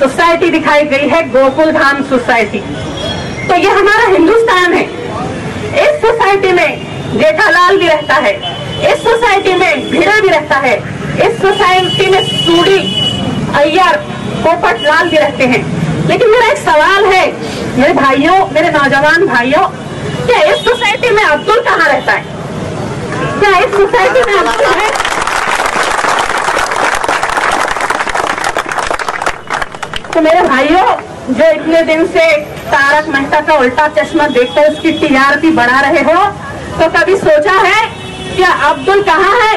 Society दिखाई गई है, गोकुल धाम सोसाइटी। तो ये हमारा हिंदुस्तान है। इस सोसाइटी में जेठालाल भी रहता है, इस सोसाइटी में भिड़े भी रहता है, इस सोसाइटी में सूड़ी, अय्यर, पोपट लाल भी रहते हैं। लेकिन मेरा एक सवाल है मेरे भाइयों, मेरे नौजवान भाइयों, क्या इस सोसाइटी में अब्दुल कहाँ रहता है? क्या इस सोसाइटी में अब्दुल है? तो मेरे भाइयों, जो इतने दिन से तारक मेहता का उल्टा चश्मा देखकर उसकी टीआरपी बढ़ा रहे हो, तो कभी सोचा है क्या अब्दुल कहाँ है?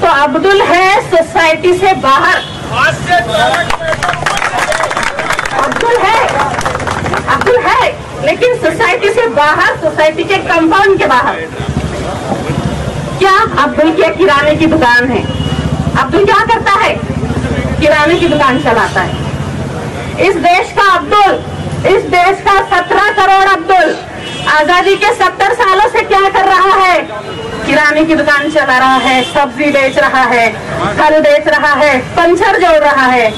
तो अब्दुल है सोसाइटी से बाहर। अब्दुल है लेकिन सोसाइटी से बाहर, सोसाइटी के कंपाउंड के बाहर। क्या अब्दुल की किराने की दुकान है? अब्दुल क्या करता है? किराने की दुकान चलाता है। इस देश का अब्दुल, इस देश का 17 करोड़ अब्दुल आजादी के 70 सालों से क्या कर रहा है? किराने की दुकान चला रहा है, सब्जी बेच रहा है, फल बेच रहा है, पंचर जोड़ रहा है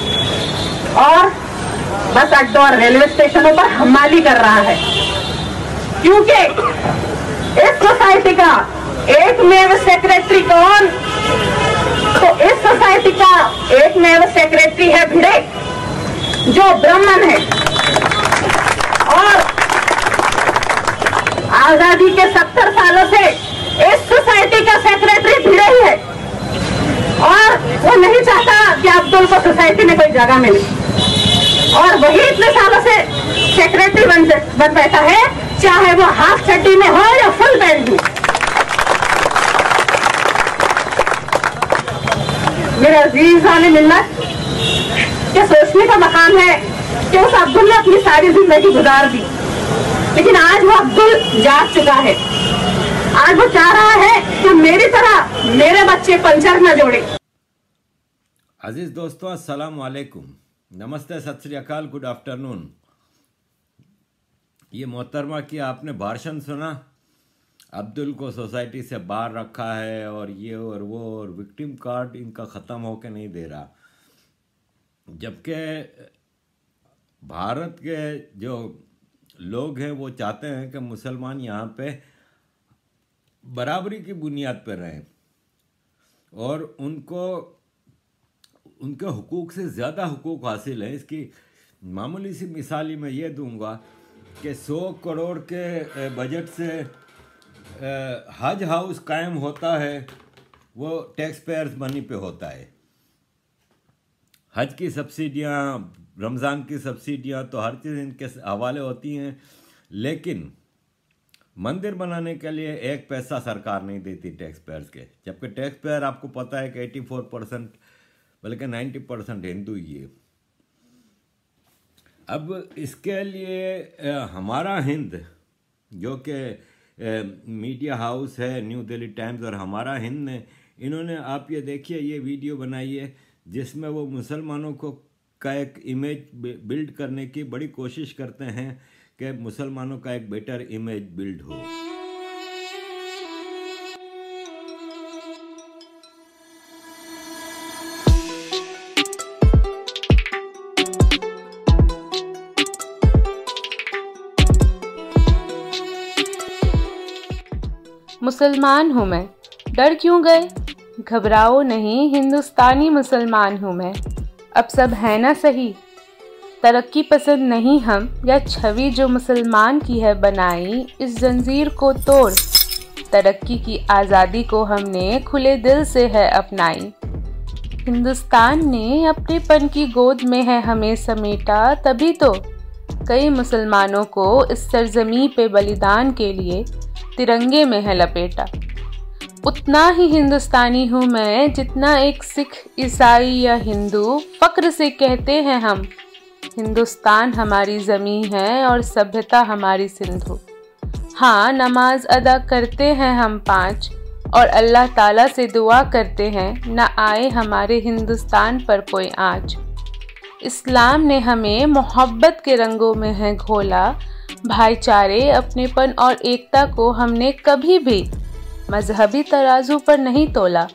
और बस अड्डों और रेलवे स्टेशनों पर हमाली कर रहा है। क्योंकि इस सोसाइटी का एकमेव सेक्रेटरी कौन? तो इस सोसाइटी का एकमेव सेक्रेटरी है भिड़े, जो ब्राह्मण है। और आजादी के 70 सालों से इस सोसाइटी का सेक्रेटरी भिड़े ही है और वो नहीं चाहता कि अब्दुल को सोसाइटी में कोई जगह मिले, और वही इतने सालों से सेक्रेटरी बन बैठा है, चाहे वो हाफ चड्डी में हो या फुल पैंट में। मेरे अजीज वाले मिल्लत, क्या सोचने का मकाम है कि उस अब्दुल ने अपनी सारी जिंदगी गुजार दी, लेकिन आज वो अब्दुल जाग चुका है। आज वो चाह रहा है कि मेरी तरह मेरे बच्चे पंचर न जोड़े। अजीज दोस्तों, अस्सलाम वालेकुम, नमस्ते, सत श्री अकाल, गुड आफ्टरनून। ये मोहतरमा की आपने भाषण सुना? अब्दुल को सोसाइटी से बाहर रखा है और ये और वो, और विक्टिम कार्ड इनका ख़त्म होके नहीं दे रहा। जबकि भारत के जो लोग हैं वो चाहते हैं कि मुसलमान यहाँ पे बराबरी की बुनियाद पर रहें और उनको उनके हुकूक से ज़्यादा हुकूक हासिल है। इसकी मामूली सी मिसाल ही मैं ये दूंगा कि 100 करोड़ के बजट से हज हाउस कायम होता है, वो टैक्स पेयर्स मनी पे होता है। हज की सब्सिडियाँ, रमज़ान की सब्सिडियाँ, तो हर चीज़ इनके हवाले होती हैं, लेकिन मंदिर बनाने के लिए एक पैसा सरकार नहीं देती टैक्स पेयर्स के। जबकि टैक्स पेयर आपको पता है कि 84% बल्कि 90% हिंदू ही है। अब इसके लिए हमारा हिंद, जो कि मीडिया हाउस है न्यू दिल्ली टाइम्स और हमारा हिंद ने, इन्होंने, आप ये देखिए, ये वीडियो बनाई है जिसमें वो मुसलमानों को का एक इमेज बिल्ड करने की बड़ी कोशिश करते हैं कि मुसलमानों का एक बेटर इमेज बिल्ड हो। मुसलमान हूँ मैं, डर क्यों गए? घबराओ नहीं, हिंदुस्तानी मुसलमान हूँ मैं। अब सब है ना सही? तरक्की पसंद नहीं हम, या छवि जो मुसलमान की है बनाई, इस जंजीर को तोड़। तरक्की की आज़ादी को हमने खुले दिल से है अपनाई। हिंदुस्तान ने अपनेपन की गोद में है हमें समेटा, तभी तो कई मुसलमानों को इस सरजमी पे बलिदान के लिए तिरंगे में है लपेटा। उतना ही हिंदुस्तानी हूँ मैं जितना एक सिख, ईसाई या हिंदू फक्र से कहते हैं हम। हिंदुस्तान हमारी ज़मीं है और सभ्यता हमारी सिंधु। हाँ, नमाज अदा करते हैं हम 5 और अल्लाह ताला से दुआ करते हैं ना आए हमारे हिंदुस्तान पर कोई आँच। इस्लाम ने हमें मोहब्बत के रंगों में है घोला। भाईचारे, अपनेपन और एकता को हमने कभी भी मजहबी तराजू पर नहीं तोला।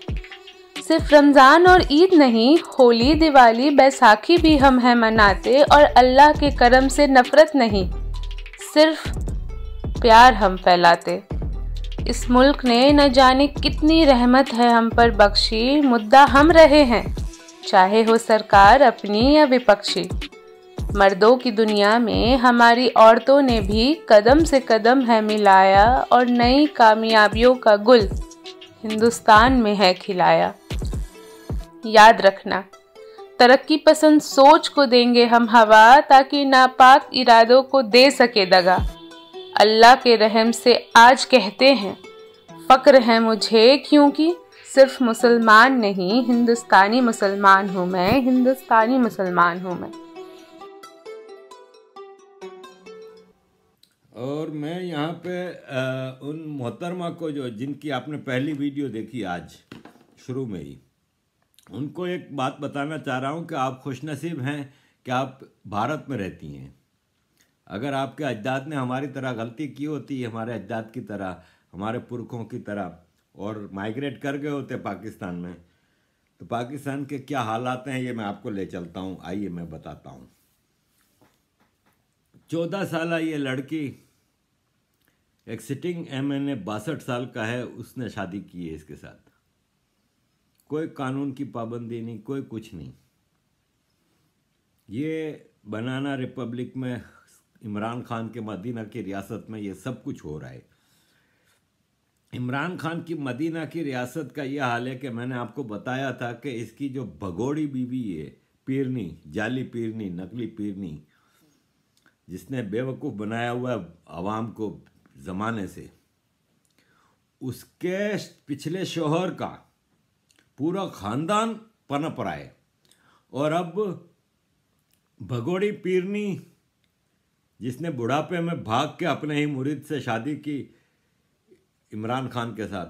सिर्फ रमज़ान और ईद नहीं, होली, दिवाली, बैसाखी भी हम हैं मनाते और अल्लाह के करम से नफ़रत नहीं, सिर्फ प्यार हम फैलाते। इस मुल्क ने न जाने कितनी रहमत है हम पर बख्शी, मुद्दा हम रहे हैं, चाहे हो सरकार अपनी या विपक्षी। मर्दों की दुनिया में हमारी औरतों ने भी कदम से कदम है मिलाया और नई कामयाबियों का गुल हिंदुस्तान में है खिलाया। याद रखना, तरक्की पसंद सोच को देंगे हम हवा, ताकि नापाक इरादों को दे सके दगा। अल्लाह के रहम से आज कहते हैं, फ़क्र है मुझे क्योंकि सिर्फ मुसलमान नहीं, हिंदुस्तानी मुसलमान हूँ मैं, हिंदुस्तानी मुसलमान हूँ मैं। और मैं यहाँ पे उन मोहतरमा को जो जिनकी आपने पहली वीडियो देखी आज शुरू में ही, उनको एक बात बताना चाह रहा हूँ कि आप खुशनसीब हैं कि आप भारत में रहती हैं। अगर आपके अजदाद ने हमारी तरह गलती की होती, हमारे अजदाद की तरह, हमारे पुरखों की तरह, और माइग्रेट कर गए होते पाकिस्तान में, तो पाकिस्तान के क्या हालात हैं ये मैं आपको ले चलता हूँ। आइए मैं बताता हूँ। 14 साल ये लड़की, एक सिटिंग MNA 62 साल का है, उसने शादी की है इसके साथ। कोई कानून की पाबंदी नहीं, कोई कुछ नहीं। ये बनाना रिपब्लिक में इमरान खान के मदीना की रियासत में ये सब कुछ हो रहा है। इमरान खान की मदीना की रियासत का यह हाल है कि मैंने आपको बताया था कि इसकी जो भगोड़ी बीवी है, पीरनी, जाली पीरनी, नकली पीरनी, जिसने बेवकूफ़ बनाया हुआ आवाम को ज़माने से, उसके पिछले शौहर का पूरा ख़ानदान पनप रहा है। और अब भगोड़ी पीरनी, जिसने बुढ़ापे में भाग के अपने ही मुरीद से शादी की इमरान खान के साथ,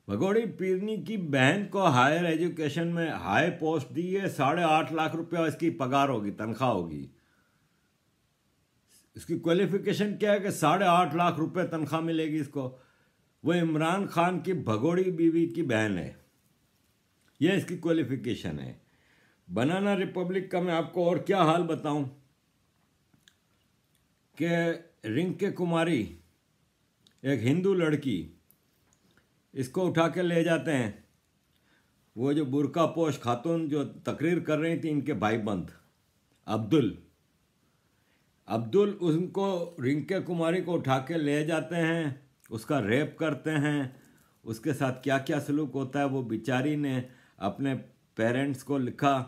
भगोड़ी पीरनी की बहन को हायर एजुकेशन में हाई पोस्ट दी है। 8.5 लाख रुपया इसकी पगार होगी, तनख्वाह होगी। इसकी क्वालिफिकेशन क्या है कि 8.5 लाख रुपए तनख्वाह मिलेगी इसको। वो इमरान खान की भगोड़ी बीवी की बहन है, यह इसकी क्वालिफिकेशन है। बनाना रिपब्लिक का मैं आपको और क्या हाल बताऊं कि रिंके कुमारी, एक हिंदू लड़की, इसको उठा के ले जाते हैं। वो जो बुरका पोश खातून जो तकरीर कर रही थी, इनके भाईबंद अब्दुल, उनको रिंके कुमारी को उठा के ले जाते हैं, उसका रेप करते हैं। उसके साथ क्या क्या सलूक होता है, वो बेचारी ने अपने पेरेंट्स को लिखा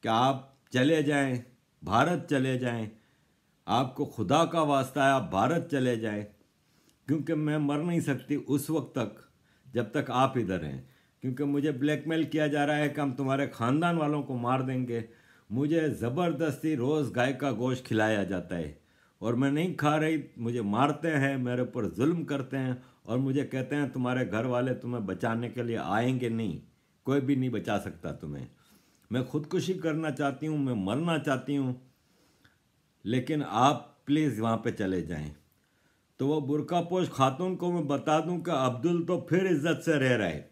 कि आप चले जाएं, भारत चले जाएं, आपको खुदा का वास्ता है, आप भारत चले जाएं, क्योंकि मैं मर नहीं सकती उस वक्त तक जब तक आप इधर हैं, क्योंकि मुझे ब्लैकमेल किया जा रहा है कि हम तुम्हारे ख़ानदान वालों को मार देंगे। मुझे ज़बरदस्ती रोज़ गाय का गोश्त खिलाया जाता है और मैं नहीं खा रही, मुझे मारते हैं, मेरे ऊपर जुल्म करते हैं और मुझे कहते हैं तुम्हारे घर वाले तुम्हें बचाने के लिए आएंगे नहीं, कोई भी नहीं बचा सकता तुम्हें। मैं ख़ुदकुशी करना चाहती हूँ, मैं मरना चाहती हूँ, लेकिन आप प्लीज़ वहाँ पे चले जाएं। तो वो बुरकापोश खातून को मैं बता दूं कि अब्दुल तो फिर इज़्ज़त से रह रहा है,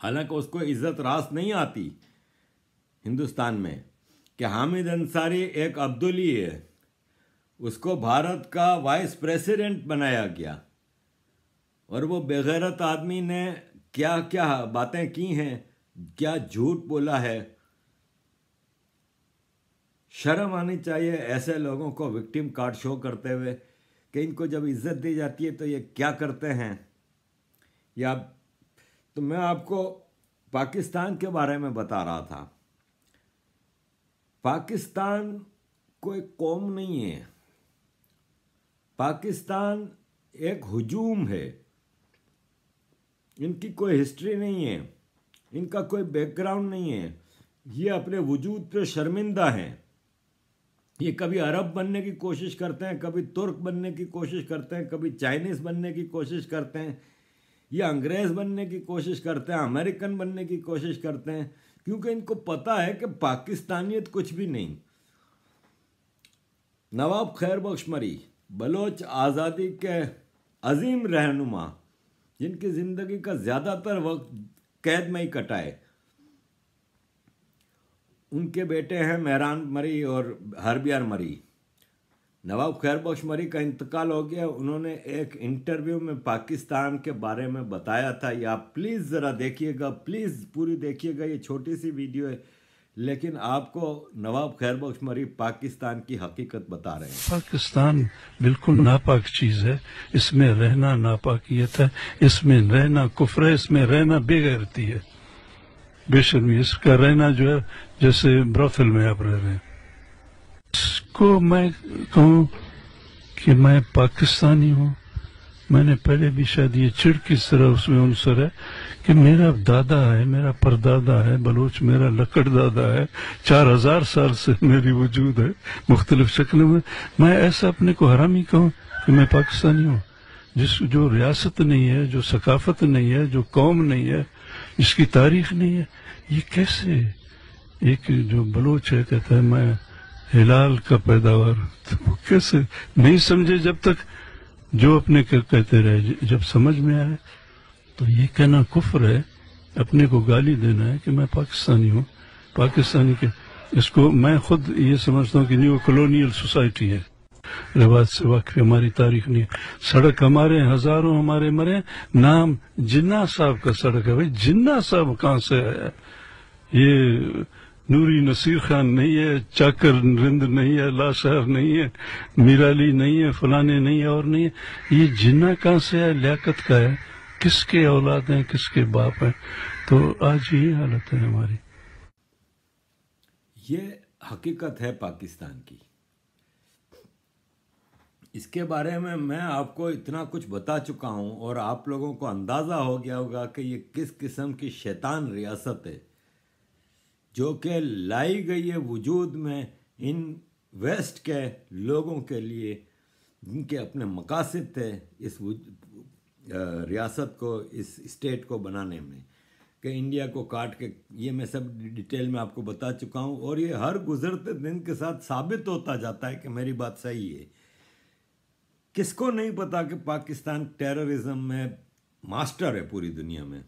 हालांकि उसको इज़्ज़त रास नहीं आती हिंदुस्तान में कि हामिद अंसारी एक अब्दुल ही है, उसको भारत का वाइस प्रेसिडेंट बनाया गया और वो बेगैरत आदमी ने क्या क्या बातें की हैं, क्या झूठ बोला है। शर्म आनी चाहिए ऐसे लोगों को विक्टिम कार्ड शो करते हुए कि इनको जब इज्जत दी जाती है तो ये क्या करते हैं। या तो मैं आपको पाकिस्तान के बारे में बता रहा था। पाकिस्तान कोई कौम नहीं है, पाकिस्तान एक हुजूम है। इनकी कोई हिस्ट्री नहीं है, इनका कोई बैकग्राउंड नहीं है, ये अपने वजूद पे शर्मिंदा हैं। ये कभी अरब बनने की कोशिश करते हैं, कभी तुर्क बनने की कोशिश करते हैं, कभी चाइनीज़ बनने की कोशिश करते हैं, ये अंग्रेज़ बनने की कोशिश करते हैं, अमेरिकन बनने की कोशिश करते हैं, क्योंकि इनको पता है कि पाकिस्तानियत कुछ भी नहीं। नवाब खैर बख्श मरी, बलोच आज़ादी के अजीम रहनुमा, जिनकी ज़िंदगी का ज़्यादातर वक्त कैद में ही कटाए। उनके बेटे हैं मेहरान मरी और हरबियार मरी। नवाब खैरबख्श मरी का इंतकाल हो गया। उन्होंने एक इंटरव्यू में पाकिस्तान के बारे में बताया था, ये आप प्लीज़ ज़रा देखिएगा, प्लीज़ पूरी देखिएगा, ये छोटी सी वीडियो है, लेकिन आपको नवाब खैरबख्श मरी पाकिस्तान की हकीकत बता रहे हैं। पाकिस्तान बिल्कुल नापाक चीज़ है, इसमें रहना नापाकियत है, इसमें रहना कुफ्र है, इसमें रहना बेगैरती है, बेशर्मी। इसका रहना जो है जैसे ब्रोथल में आप रह रहे हैं। इसको मैं कहूँ कि मैं पाकिस्तानी हूँ, मैंने पहले भी शायद ये चिड़ किस तरह उसमें उनसर है कि मेरा दादा है, मेरा परदादा है बलोच, मेरा लकड़ दादा है, 4000 साल से मेरी वजूद है मुख्तलिफ शक्लों में। मैं ऐसा अपने को हरामी कहूँ कि मैं पाकिस्तानी हूँ, जो रियासत नहीं है, जो सकाफत नहीं है, जो कौम नहीं है, जिसकी तारीख नहीं है, ये कैसे? एक जो बलोच है कहता है मैं हिलाल का पैदावार, तो वो कैसे नहीं समझे जब तक जो अपने कहते रहे, जब समझ में आए तो ये कहना कुफ्र है, अपने को गाली देना है कि मैं पाकिस्तानी हूँ। पाकिस्तानी के इसको मैं खुद ये समझता हूँ कि न्यू कॉलोनियल सोसाइटी है, रिवाज से वाकई हमारी तारीख नहीं है। सड़क हमारे हजारों हमारे मरे, नाम जिन्ना साहब का सड़क है। भाई जिन्ना साहब कहाँ से आया? ये नूरी नसीर खान नहीं है, चाकर रिंद नहीं है, लाशहर नहीं है, मीराली नहीं है, फलाने नहीं है और नहीं है। ये जिन्ना कहाँ से है? लियाकत का है, किसके औलाद हैं, किसके बाप हैं? तो आज यही हालत है हमारी। ये हकीकत है पाकिस्तान की। इसके बारे में मैं आपको इतना कुछ बता चुका हूं और आप लोगों को अंदाज़ा हो गया होगा कि ये किस किस्म की शैतान रियासत है जो कि लाई गई है वजूद में इन वेस्ट के लोगों के लिए, जिनके अपने मकासद थे इस रियासत को, इस स्टेट को बनाने में, कि इंडिया को काट के। ये मैं सब डिटेल में आपको बता चुका हूँ और ये हर गुजरते दिन के साथ साबित होता जाता है कि मेरी बात सही है। किसको नहीं पता कि पाकिस्तान टेररिज्म में मास्टर है पूरी दुनिया में,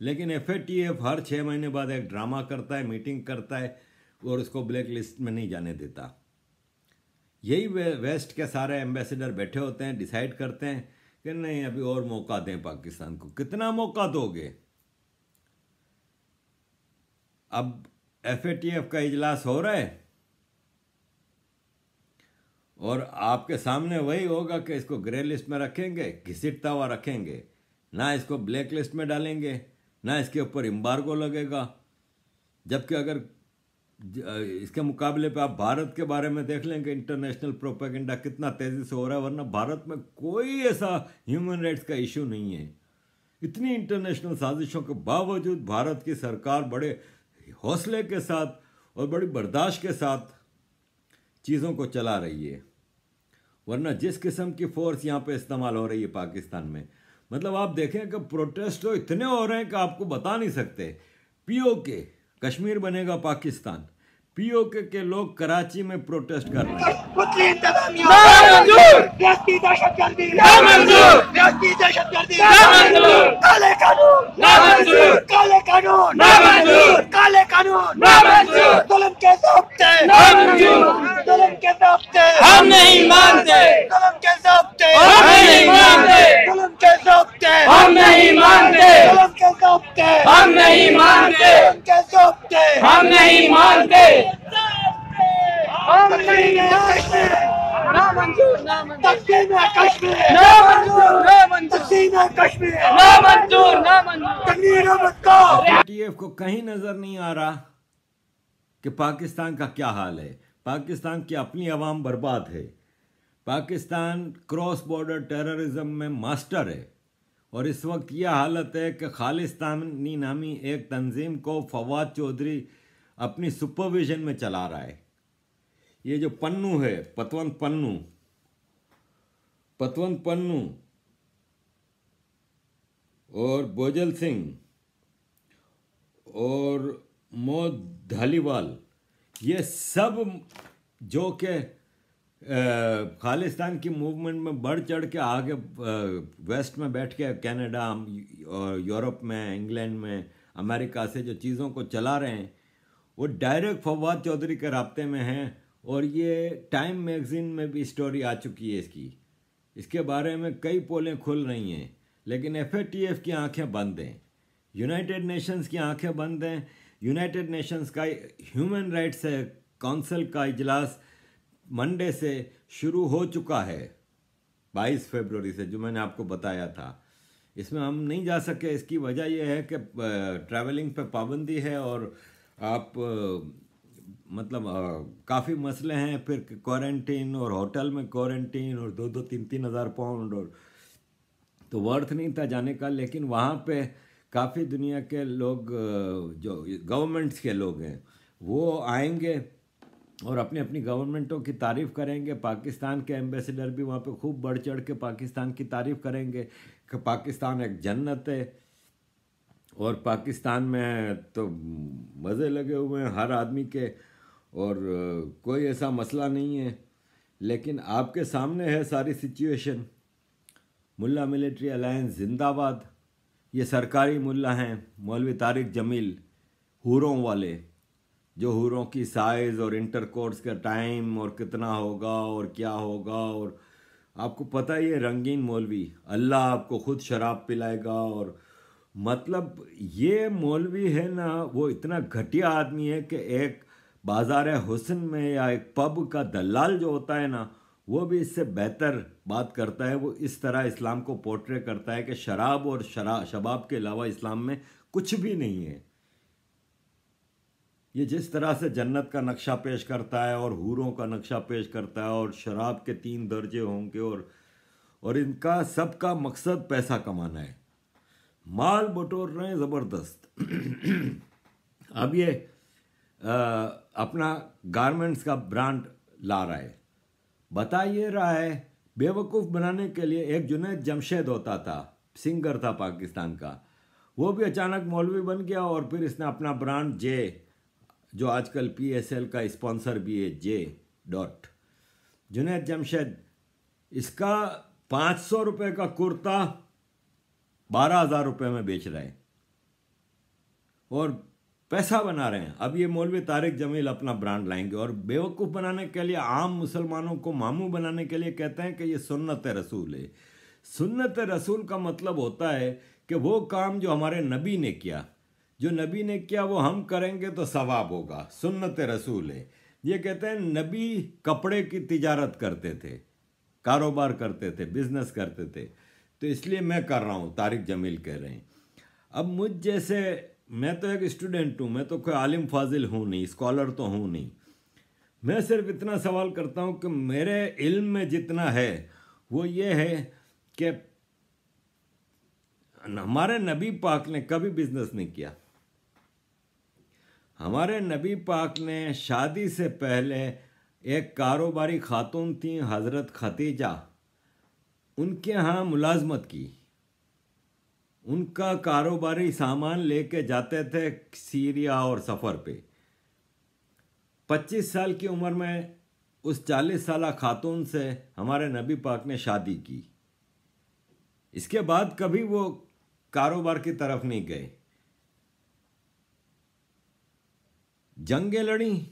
लेकिन FATF हर 6 महीने बाद एक ड्रामा करता है, मीटिंग करता है और उसको ब्लैक लिस्ट में नहीं जाने देता। यही वेस्ट के सारे एम्बेसडर बैठे होते हैं, डिसाइड करते हैं कि नहीं अभी और मौका दें पाकिस्तान को। कितना मौका दोगे? अब FATF का इजलास हो रहा है और आपके सामने वही होगा कि इसको ग्रे लिस्ट में रखेंगे, घिसटता हुआ रखेंगे, ना इसको ब्लैक लिस्ट में डालेंगे, ना इसके ऊपर एम्बार्गो लगेगा। जबकि अगर इसके मुकाबले पे आप भारत के बारे में देख लेंगे, इंटरनेशनल प्रोपेगेंडा कितना तेज़ी से हो रहा है, वरना भारत में कोई ऐसा ह्यूमन राइट्स का इशू नहीं है। इतनी इंटरनेशनल साजिशों के बावजूद भारत की सरकार बड़े हौसले के साथ और बड़ी बर्दाश्त के साथ चीज़ों को चला रही है। वरना जिस किस्म की फोर्स यहाँ पे इस्तेमाल हो रही है पाकिस्तान में, मतलब आप देखें कि प्रोटेस्ट तो इतने हो रहे हैं कि आपको बता नहीं सकते। POK कश्मीर बनेगा पाकिस्तान, POK के लोग कराची में प्रोटेस्ट कर रहे हैं। काले कानून जुल्म के ज़ाब्ते हम नहीं मानते, जुल्म के ज़ाब्ते हम नहीं मानते, जुल्म के ज़ाब्ते हम नहीं मानते, जुल्म के ज़ाब्ते हम नहीं मानते, जुल्म के ज़ाब्ते हम नहीं मानते, हम नहीं मानते। ना मंजूर, ना मंजूर, तक़सीम कश्मीर ना मंजूर, ना मंजूर, तक़सीम कश्मीर ना मंजूर, ना मंजूर। तकरीर अहमद का FATF को कहीं नजर नहीं आ रहा कि पाकिस्तान का क्या हाल है। पाकिस्तान की अपनी अवाम बर्बाद है। पाकिस्तान क्रॉस बॉर्डर टेररिज्म में मास्टर है और इस वक्त यह हालत है कि खालिस्तानी नामी एक तंजीम को फवाद चौधरी अपनी सुपरविजन में चला रहा है। ये जो पन्नू है, पतवंत पन्नू और बोजल सिंह और मोद धालीवाल, ये सब जो कि खालिस्तान की मूवमेंट में बढ़ चढ़ के आगे वेस्ट में बैठ के कनाडा और यूरोप में, इंग्लैंड में अमेरिका से जो चीज़ों को चला रहे हैं, वो डायरेक्ट फवाद चौधरी के राब्ते में हैं। और ये टाइम मैगज़ीन में भी स्टोरी आ चुकी है इसके बारे में कई पोलें खुल रही हैं। लेकिन FATF की आंखें बंद हैं, यूनाइटेड नेशंस की आंखें बंद हैं। यूनाइटेड नेशंस का ह्यूमन राइट्स काउंसिल का इजलास मंडे से शुरू हो चुका है, 22 फरवरी से, जो मैंने आपको बताया था। इसमें हम नहीं जा सके। इसकी वजह यह है कि ट्रैवलिंग पे पाबंदी है और आप काफ़ी मसले हैं, फिर क्वारंटीन और होटल में क्वारंटीन और 2-3 हज़ार पाउंड, और तो वर्थ नहीं था जाने का। लेकिन वहाँ पे काफ़ी दुनिया के लोग, जो गवर्नमेंट्स के लोग हैं, वो आएंगे और अपनी अपनी गवर्नमेंटों की तारीफ़ करेंगे। पाकिस्तान के एम्बेसडर भी वहाँ पे खूब बढ़ चढ़ के पाकिस्तान की तारीफ़ करेंगे कि पाकिस्तान एक जन्नत है और पाकिस्तान में तो मज़े लगे हुए हैं हर आदमी के और कोई ऐसा मसला नहीं है। लेकिन आपके सामने है सारी सिचुएशन। मुल्ला मिलिट्री अलायंस जिंदाबाद। ये सरकारी मुल्ला हैं, मौलवी तारिक जमील, हूरों वाले, जो हूरों की साइज़ और इंटरकोर्स का टाइम और कितना होगा और क्या होगा, और आपको पता ही है रंगीन मौलवी, अल्लाह आपको खुद शराब पिलाएगा। और मतलब ये मौलवी है ना, वो इतना घटिया आदमी है कि एक बाज़ार हुस्न में या एक पब का दलाल जो होता है ना, वो भी इससे बेहतर बात करता है। वो इस तरह इस्लाम को पोर्ट्रे करता है कि शराब और शबाब के अलावा इस्लाम में कुछ भी नहीं है। ये जिस तरह से जन्नत का नक्शा पेश करता है और हूरों का नक्शा पेश करता है और शराब के 3 दर्जे होंगे और इनका सबका मकसद पैसा कमाना है, माल बटोर रहे हैं ज़बरदस्त। अब ये अपना गारमेंट्स का ब्रांड ला रहा है, बता ये रहा है बेवकूफ़ बनाने के लिए। एक जुनैद जमशेद होता था, सिंगर था पाकिस्तान का, वो भी अचानक मौलवी बन गया और फिर इसने अपना ब्रांड जे, जो आजकल PSL का स्पॉन्सर भी है, जुनैद जमशेद, इसका 500 रुपये का कुर्ता 12,000 रुपये में बेच रहे हैं और पैसा बना रहे हैं। अब ये मौलवी तारिक जमील अपना ब्रांड लाएंगे और बेवकूफ़ बनाने के लिए, आम मुसलमानों को मामू बनाने के लिए कहते हैं कि ये सुन्नत रसूल है। सुन्नत रसूल का मतलब होता है कि वो काम जो हमारे नबी ने किया, जो नबी ने किया वो हम करेंगे तो सवाब होगा, सुन्नत रसूल है। ये कहते हैं नबी कपड़े की तिजारत करते थे, कारोबार करते थे, बिजनेस करते थे, तो इसलिए मैं कर रहा हूँ, तारिक जमील कह रहे हैं। अब मुझ जैसे, मैं तो एक स्टूडेंट हूँ, मैं तो कोई आलिम फाजिल हूँ नहीं, स्कॉलर तो हूँ नहीं। मैं सिर्फ इतना सवाल करता हूँ कि मेरे इल्म में जितना है वो ये है कि हमारे नबी पाक ने कभी बिजनेस नहीं किया। हमारे नबी पाक ने शादी से पहले एक कारोबारी खातून थी, हज़रत खतीजा, उनके यहाँ मुलाजमत की। उनका कारोबारी सामान लेके जाते थे सीरिया और सफ़र पे। 25 साल की उम्र में उस 40 साला खातून से हमारे नबी पाक ने शादी की। इसके बाद कभी वो कारोबार की तरफ नहीं गए। जंगें लड़ी,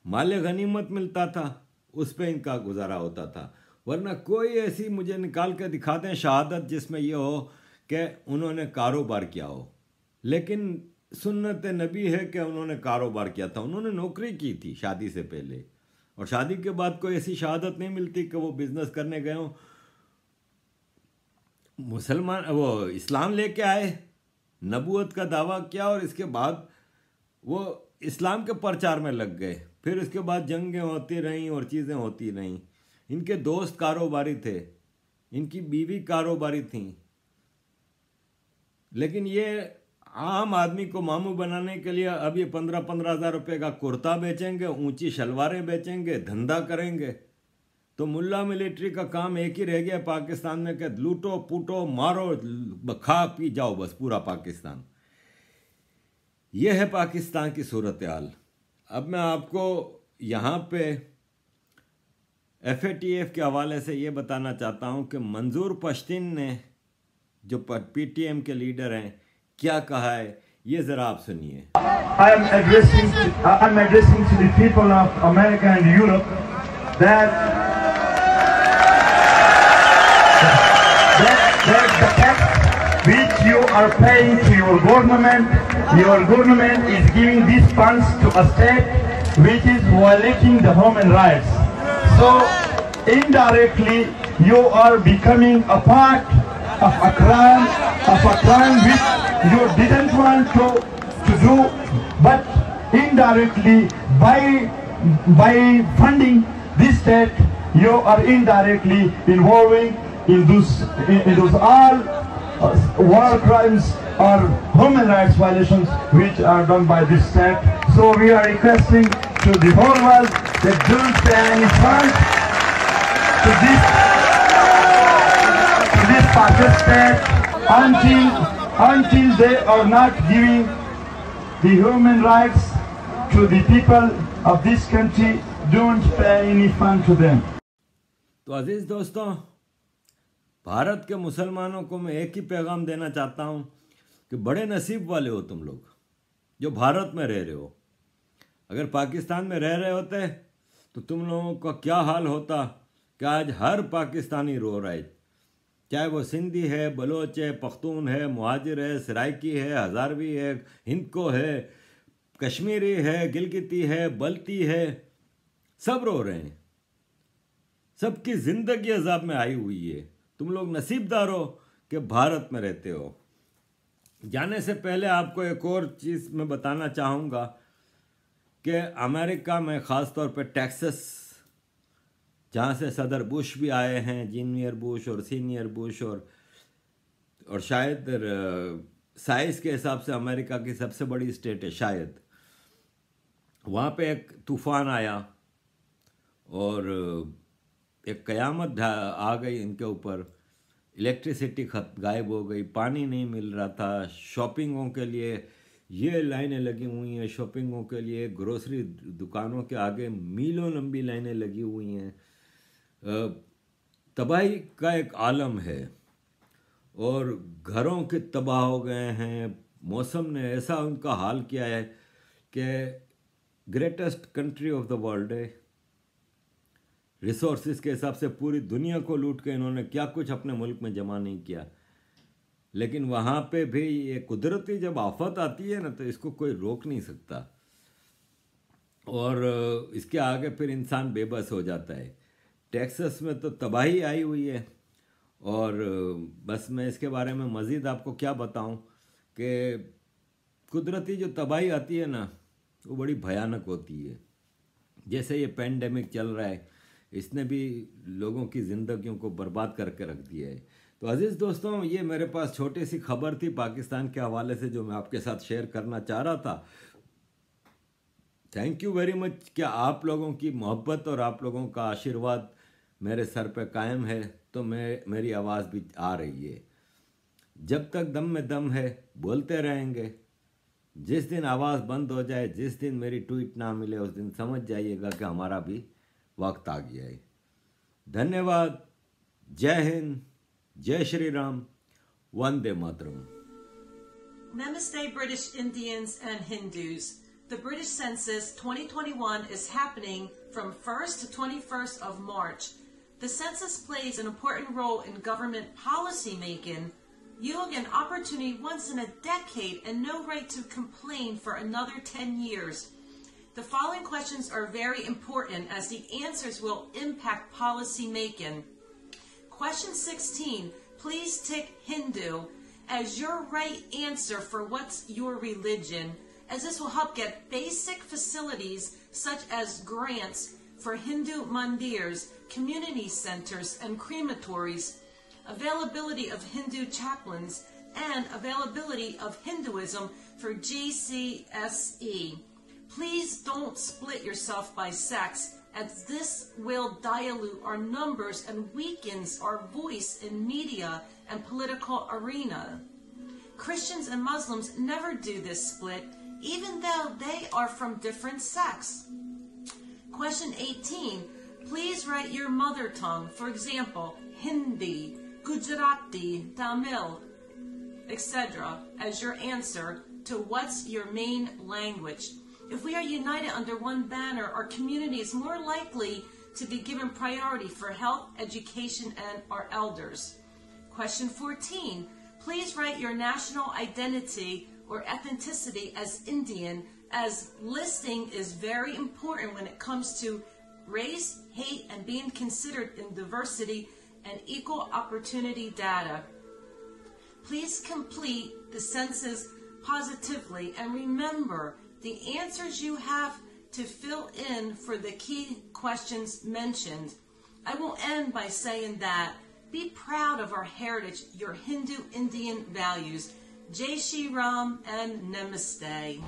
माले गनीमत मिलता था, उस पे इनका गुजारा होता था। वरना कोई ऐसी मुझे निकाल के दिखा दें शहादत जिसमें यह हो कि उन्होंने कारोबार किया हो। लेकिन सुन्नत नबी है कि उन्होंने कारोबार किया था, उन्होंने नौकरी की थी शादी से पहले, और शादी के बाद कोई ऐसी शहादत नहीं मिलती कि वो बिजनेस करने गए हों। मुसलमान वो इस्लाम लेके आए, नबूवत का दावा किया और इसके बाद वो इस्लाम के प्रचार में लग गए। फिर इसके बाद जंगें होती रहीं और चीज़ें होती रहीं। इनके दोस्त कारोबारी थे, इनकी बीवी कारोबारी थी, लेकिन ये आम आदमी को मामू बनाने के लिए अब ये 15-15 हज़ार रुपये का कुर्ता बेचेंगे, ऊंची शलवारें बेचेंगे, धंधा करेंगे। तो मुल्ला मिलिट्री का काम एक ही रह गया पाकिस्तान में कि लूटो पूटो मारो, खा पी जाओ बस पूरा पाकिस्तान। ये है पाकिस्तान की सूरत हाल। अब मैं आपको यहाँ पे FATF के हवाले से ये बताना चाहता हूँ कि मंजूर पश्तीन ने, जो PTM के लीडर हैं, क्या कहा है, ये जरा आप सुनिए। I'm addressing to the people of America and Europe that the tax which you are paying to your government is giving these funds to a state which is violating the human rights. So indirectly you are becoming a part of a crime which you didn't want to do, but indirectly by funding this state you are indirectly involving in those all war crimes or human rights violations which are done by this state. So we are requesting to the whole world that don't pay any funds to this Pakistan until they are not giving the human rights to the people of this country. Don't pay any fund to them. तो अजीज दोस्तों, भारत के मुसलमानों को मैं एक ही पैगाम देना चाहता हूं कि बड़े नसीब वाले हो तुम लोग जो भारत में रह रहे हो। अगर पाकिस्तान में रह रहे होते तो तुम लोगों का क्या हाल होता कि आज हर पाकिस्तानी रो रहा है, चाहे वो सिंधी है, बलोच है, पख्तून है, मुहाजिर है, सराइकी है, हज़ारवी है, हिंदको है, कश्मीरी है, गिलगिती है, बल्ती है, सब रो रहे हैं। सबकी ज़िंदगी अजाब में आई हुई है। तुम लोग नसीबदार हो कि भारत में रहते हो। जाने से पहले आपको एक और चीज़ मैं बताना चाहूँगा कि अमेरिका में ख़ास तौर पे टेक्सास, जहाँ से सदर बुश भी आए हैं, जूनियर बुश और सीनियर बुश, और शायद साइज़ के हिसाब से अमेरिका की सबसे बड़ी स्टेट है शायद। वहाँ पे एक तूफ़ान आया और एक क़यामत आ गई इनके ऊपर। इलेक्ट्रिसिटी गायब हो गई, पानी नहीं मिल रहा था, शॉपिंगों के लिए ये लाइनें लगी हुई हैं, शॉपिंगों के लिए ग्रोसरी दुकानों के आगे मीलों लंबी लाइनें लगी हुई हैं। तबाही का एक आलम है और घरों के तबाह हो गए हैं। मौसम ने ऐसा उनका हाल किया है कि greatest country of the world है। रिसोर्सेज के हिसाब से पूरी दुनिया को लूट के इन्होंने क्या कुछ अपने मुल्क में जमा नहीं किया, लेकिन वहाँ पे भी ये कुदरती जब आफत आती है ना तो इसको कोई रोक नहीं सकता और इसके आगे फिर इंसान बेबस हो जाता है। टेक्सास में तो तबाही आई हुई है और बस मैं इसके बारे में मज़ीद आपको क्या बताऊं कि कुदरती जो तबाही आती है ना वो बड़ी भयानक होती है। जैसे ये पेंडेमिक चल रहा है, इसने भी लोगों की ज़िंदगियों को बर्बाद करके रख दिया है। तो अज़ीज़ दोस्तों, ये मेरे पास छोटी सी खबर थी पाकिस्तान के हवाले से जो मैं आपके साथ शेयर करना चाह रहा था। थैंक यू वेरी मच कि आप लोगों की मोहब्बत और आप लोगों का आशीर्वाद मेरे सर पे कायम है, तो मेरी आवाज़ भी आ रही है। जब तक दम में दम है बोलते रहेंगे। जिस दिन आवाज़ बंद हो जाए, जिस दिन मेरी ट्वीट ना मिले, उस दिन समझ जाइएगा कि हमारा भी वक्त आ गया है। धन्यवाद। जय हिंद, जय Shri Ram, Vande Mataram. Namaste, British Indians and Hindus. The British Census 2021 is happening from 1st to 21st of March. The census plays an important role in government policy making. You will get an opportunity once in a decade and no right to complain for another 10 years. The following questions are very important as the answers will impact policy making. Question 16, please tick Hindu as your right answer for what's your religion, as this will help get basic facilities such as grants for Hindu mandirs, community centers, and crematories, availability of Hindu chaplains, and availability of Hinduism for GCSE. Please don't split yourself by sex, as this will dilute our numbers and weakens our voice in media and political arena. Christians and Muslims never do this split, even though they are from different sects. Question 18. Please write your mother tongue, for example, Hindi, Gujarati, Tamil. etc. as your answer to what's your main language. If we are united under one banner, our community is more likely to be given priority for health, education, and our elders. Question 14. Please write your national identity or ethnicity as Indian, as listing is very important when it comes to race, hate, and being considered in diversity and equal opportunity data. Please complete the census positively and remember the answers you have to fill in for the key questions mentioned. I will end by saying that be proud of our heritage, your Hindu Indian values. Jai Shri Ram and Namaste.